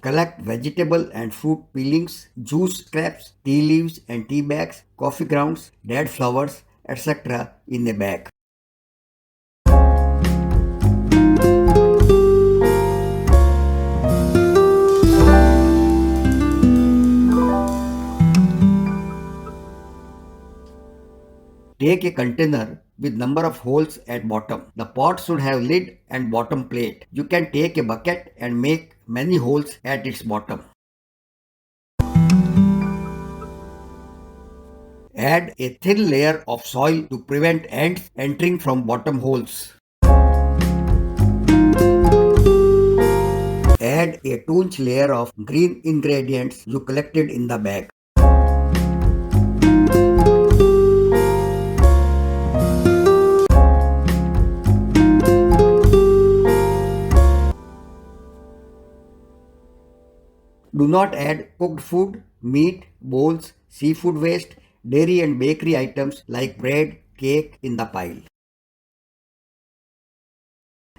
Collect vegetable and fruit peelings, juice scraps, tea leaves and tea bags, coffee grounds, dead flowers, etc. in a bag. Take a container with number of holes at bottom. The pot should have lid and bottom plate. You can take a bucket and make many holes at its bottom. Add a thin layer of soil to prevent ants entering from bottom holes. Add a 2-inch layer of green ingredients you collected in the bag. Do not add cooked food, meat, bowls, seafood waste, dairy and bakery items like bread, cake in the pile.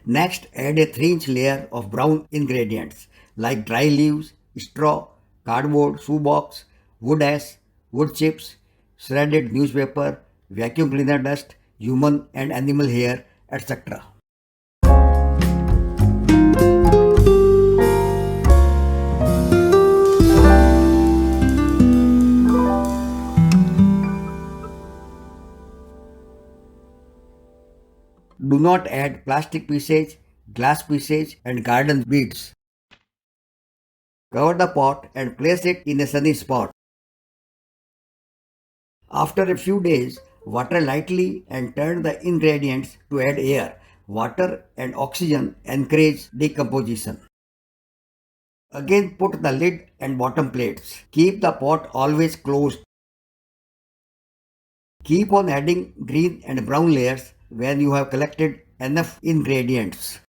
Next, add a 3-inch layer of brown ingredients like dry leaves, straw, cardboard, shoebox, wood ash, wood chips, shredded newspaper, vacuum cleaner dust, human and animal hair, etc. Do not add plastic pieces, glass pieces and garden weeds. Cover the pot and place it in a sunny spot. After a few days, water lightly and turn the ingredients to add air. Water and oxygen encourage decomposition. Again put the lid and bottom plates. Keep the pot always closed. Keep on adding green and brown layers when you have collected enough ingredients.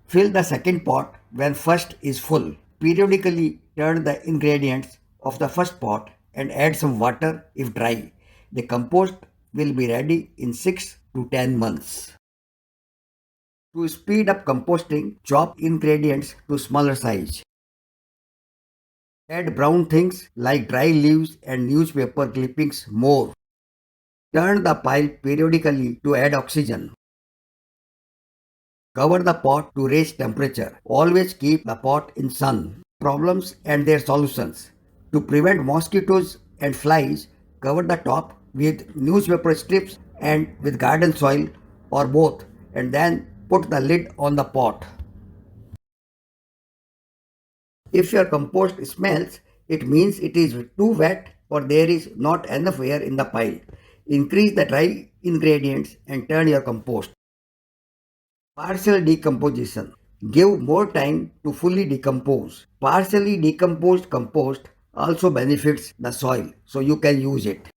Fill the second pot when first is full. Periodically turn the ingredients of the first pot and add some water if dry. The compost will be ready in 6 to 10 months. To speed up composting, chop ingredients to smaller size. Add brown things like dry leaves and newspaper clippings more. Turn the pile periodically to add oxygen. Cover the pot to raise temperature. Always keep the pot in sun. Problems and their solutions. To prevent mosquitoes and flies, cover the top with newspaper strips and with garden soil or both, and then put the lid on the pot. If your compost smells, it means it is too wet or there is not enough air in the pile. Increase the dry ingredients and turn your compost. Partial decomposition. Give more time to fully decompose. Partially decomposed compost also benefits the soil, so you can use it.